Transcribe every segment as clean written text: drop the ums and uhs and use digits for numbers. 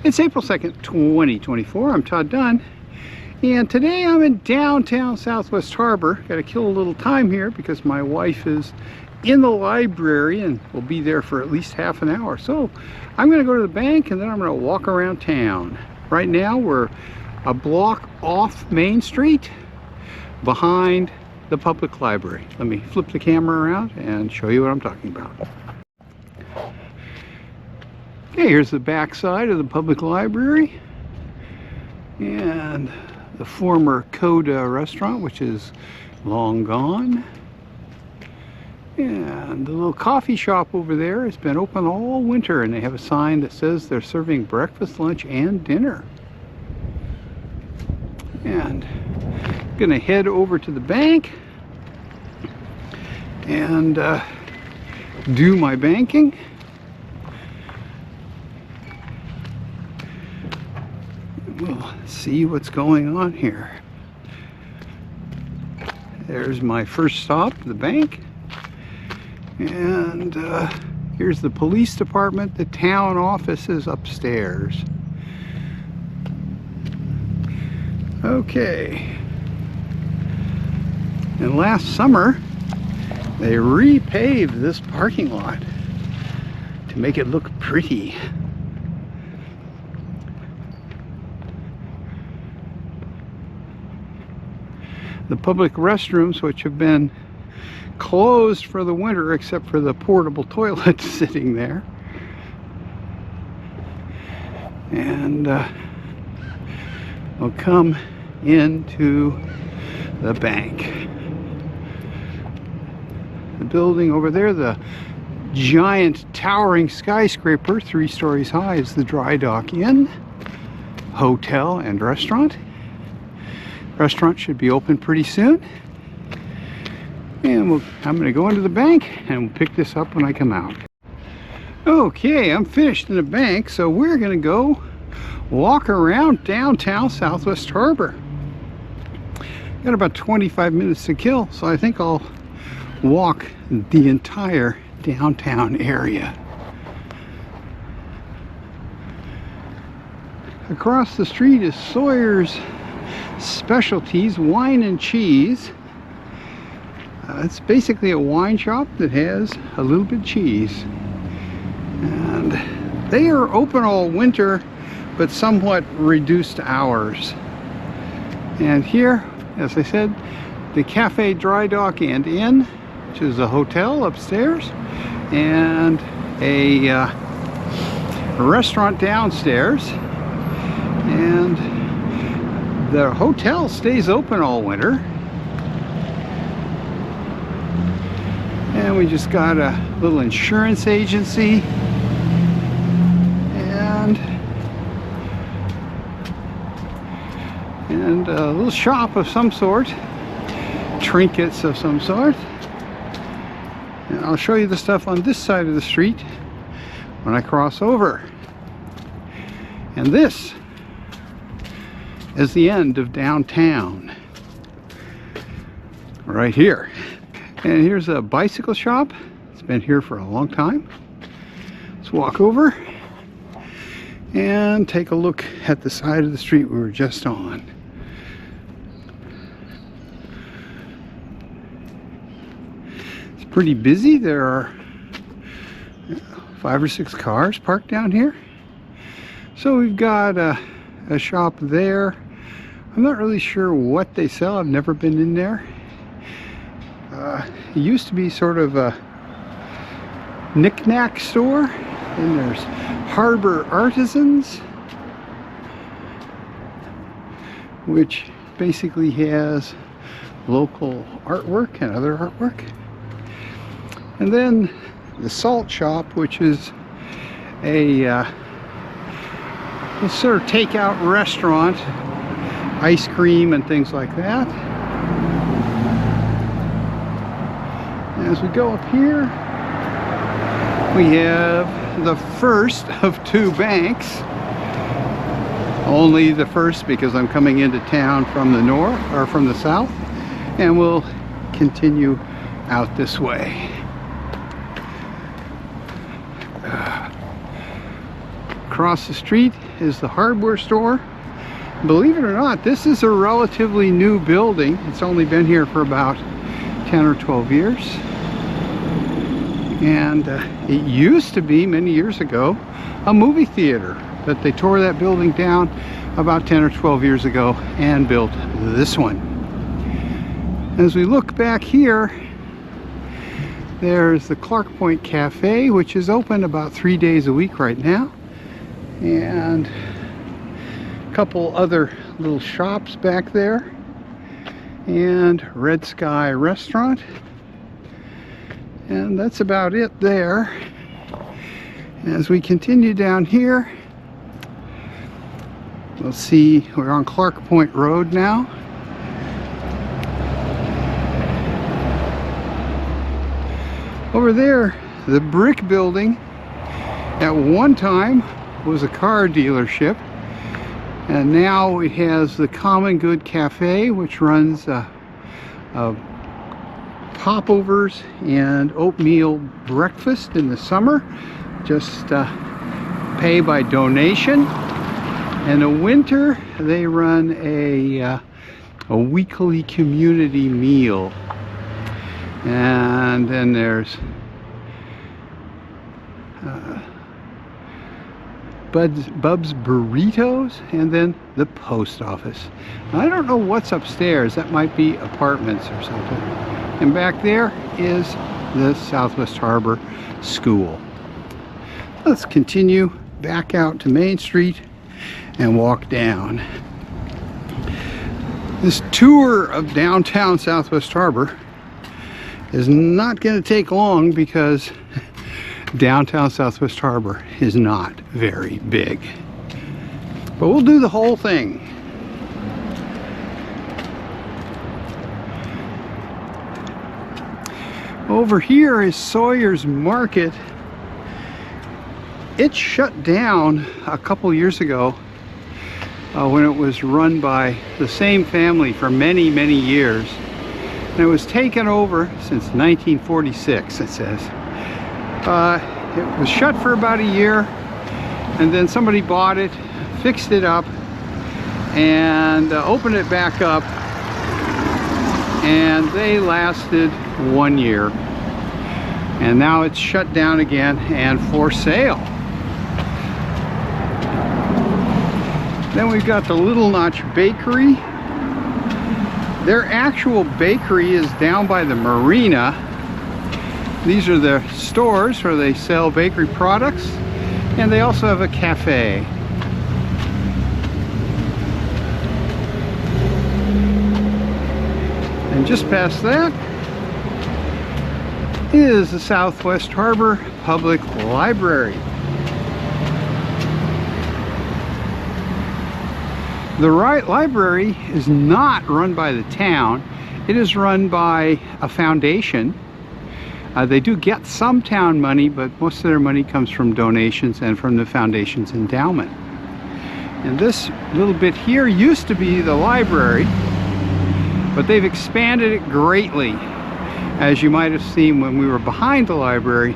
It's April 2nd, 2024. I'm Todd Dunn, and today I'm in downtown Southwest Harbor. Got to kill a little time here because my wife is in the library and will be there for at least half an hour. So I'm going to go to the bank and then I'm going to walk around town. Right now we're a block off Main Street behind the public library. Let me flip the camera around and show you what I'm talking about. Okay, here's the back side of the public library and the former Coda restaurant, which is long gone. And the little coffee shop over there has been open all winter, and they have a sign that says they're serving breakfast, lunch, and dinner. And I'm gonna head over to the bank and do my banking. We'll see what's going on here. There's my first stop, the bank. And here's the police department. The town office is upstairs. Okay. And last summer, they repaved this parking lot to make it look pretty. The public restrooms, which have been closed for the winter except for the portable toilet sitting there. And we'll come into the bank. The building over there, the giant towering skyscraper, 3 stories high, is the Dry Dock Inn, hotel and restaurant. Restaurant should be open pretty soon. And I'm going to go into the bank and we'll pick this up when I come out. Okay, I'm finished in the bank, so we're going to go walk around downtown Southwest Harbor. Got about 25 minutes to kill, so I think I'll walk the entire downtown area. Across the street is Sawyer's Specialties Wine and Cheese. It's basically a wine shop that has a little bit of cheese, and they are open all winter but somewhat reduced hours. And here, as I said, the Cafe Dry Dock and Inn, which is a hotel upstairs, and a restaurant downstairs. And the hotel stays open all winter. And we just got a little insurance agency and a little shop of some sort, trinkets of some sort. And I'll show you the stuff on this side of the street when I cross over. And this is the end of downtown, right here. And here's a bicycle shop. It's been here for a long time. Let's walk over and take a look at the side of the street we were just on. It's pretty busy. There are 5 or 6 cars parked down here. So we've got a shop there. I'm not really sure what they sell. I've never been in there. It used to be sort of a knick-knack store. And there's Harbor Artisans, which basically has local artwork and other artwork. And then the Salt Shop, which is a sort of takeout restaurant, ice cream and things like that. As we go up here, we have the first of 2 banks. Only the first because I'm coming into town from the north, or from the south, and we'll continue out this way. Across the street is the hardware store. Believe it or not, this is a relatively new building. It's only been here for about 10 or 12 years. And it used to be, many years ago, a movie theater. But they tore that building down about 10 or 12 years ago and built this one. As we look back here, there's the Clark Point Cafe, which is open about 3 days a week right now. And a couple other little shops back there. And Red Sky Restaurant. And that's about it there. As we continue down here, we'll see we're on Clark Point Road now. Over there, the brick building at one time was a car dealership, and now it has the Common Good Cafe, which runs popovers and oatmeal breakfast in the summer. Just pay by donation. In the winter, they run a weekly community meal. And then there's Bub's Burritos, and then the post office. I don't know what's upstairs. That might be apartments or something. And back there is the Southwest Harbor School. Let's continue back out to Main Street and walk down. This tour of downtown Southwest Harbor is not going to take long because downtown Southwest Harbor is not very big. But we'll do the whole thing. Over here is Sawyer's Market. It shut down a couple years ago when it was run by the same family for many, many years. And it was taken over since 1946, it says. It was shut for about a year, and then somebody bought it, fixed it up, and opened it back up, and they lasted 1 year. And now it's shut down again and for sale. Then we've got the Little Notch Bakery. Their actual bakery is down by the marina. These are their stores where they sell bakery products, and they also have a cafe. And just past that is the Southwest Harbor Public Library. The library is not run by the town. It is run by a foundation. They do get some town money, but most of their money comes from donations and from the foundation's endowment. And this little bit here used to be the library, but they've expanded it greatly, as you might have seen when we were behind the library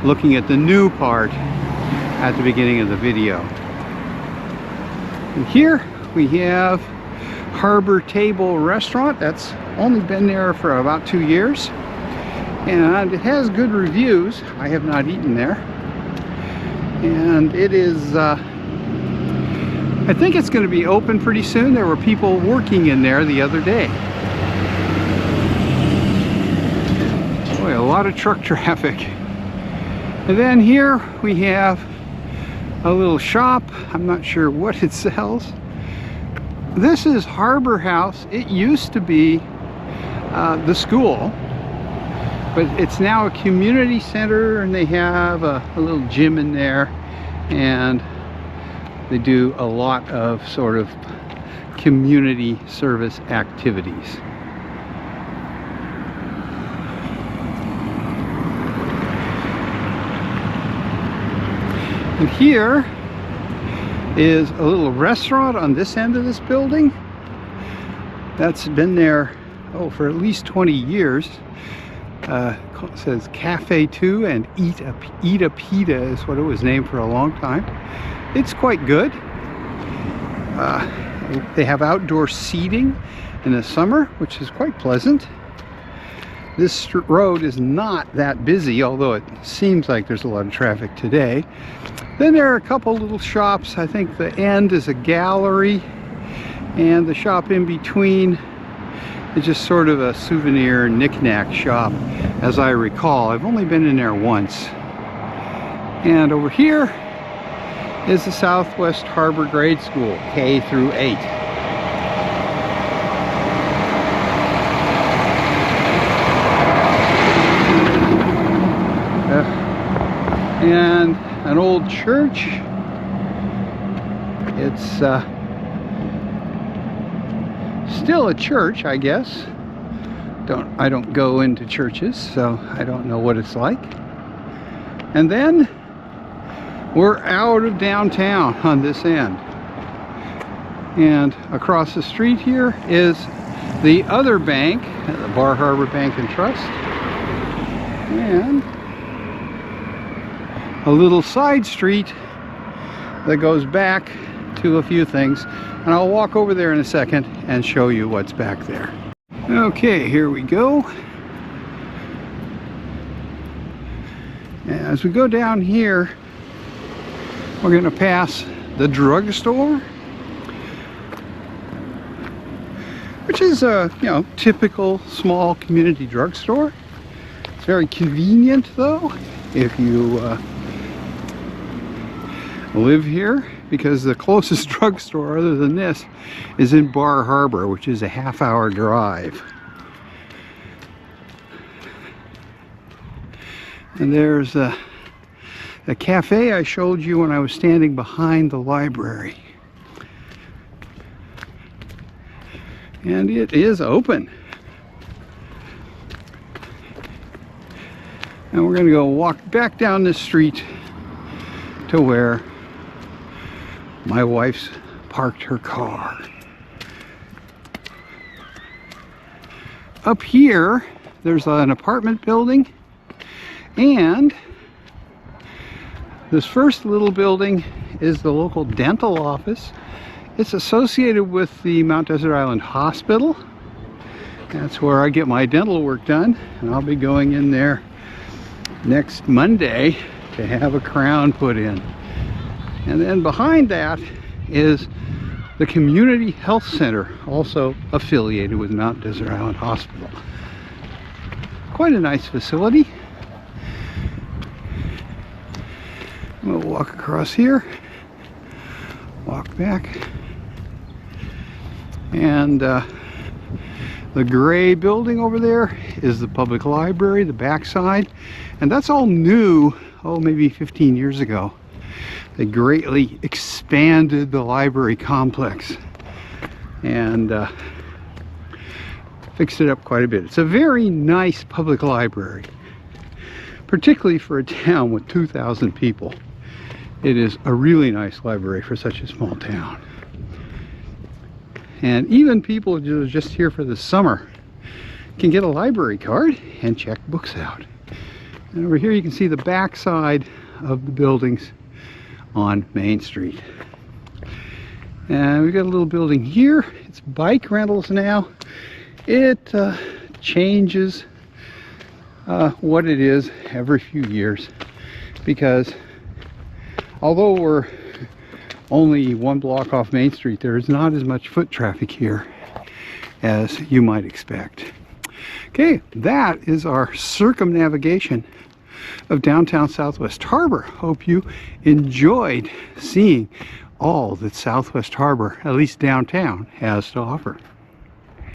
looking at the new part at the beginning of the video. And here we have Harbor Table Restaurant. That's only been there for about 2 years, and it has good reviews. I have not eaten there, and it is I think it's going to be open pretty soon. There were people working in there the other day. Boy, a lot of truck traffic. And then here we have a little shop. I'm not sure what it sells. This is Harbor House. It used to be the school, but it's now a community center, and they have a little gym in there, and they do a lot of sort of community service activities. And here is a little restaurant on this end of this building that's been there for at least 20 years. It says Cafe 2 and Eat a Pita is what it was named for a long time. It's quite good. They have outdoor seating in the summer, which is quite pleasant. This road is not that busy, although it seems like there's a lot of traffic today. Then there are a couple little shops. I think the end is a gallery, and the shop in between is just sort of a souvenir knick-knack shop, as I recall. I've only been in there once. And over here is the Southwest Harbor Grade School, K through 8. And an old church. It's still a church, I guess. I don't go into churches, so I don't know what it's like. And then we're out of downtown on this end. And across the street here is the other bank, the Bar Harbor Bank and Trust. And a little side street that goes back to a few things, and I'll walk over there in a second and show you what's back there. Okay, here we go. As we go down here, we're going to pass the drugstore, which is a typical small community drugstore. It's very convenient though if you live here, because the closest drugstore other than this is in Bar Harbor, which is a half-hour drive. And there's the cafe I showed you when I was standing behind the library. And it is open. And we're going to go walk back down this street to where my wife's parked her car. Up here, there's an apartment building, and this first little building is the local dental office. It's associated with the Mount Desert Island Hospital. That's where I get my dental work done, and I'll be going in there next Monday to have a crown put in. And then behind that is the Community Health Center, also affiliated with Mount Desert Island Hospital. Quite a nice facility. We'll walk across here, walk back, and the gray building over there is the public library, the backside, and that's all new, maybe 15 years ago. They greatly expanded the library complex and fixed it up quite a bit. It's a very nice public library, particularly for a town with 2,000 people. It is a really nice library for such a small town. And even people who are just here for the summer can get a library card and check books out. And over here you can see the back side of the buildings on Main Street. And we've got a little building here. It's bike rentals now. It changes what it is every few years, because although we're only one block off Main Street, there is not as much foot traffic here as you might expect. Okay, that is our circumnavigation of downtown Southwest Harbor. Hope you enjoyed seeing all that Southwest Harbor, at least downtown, has to offer.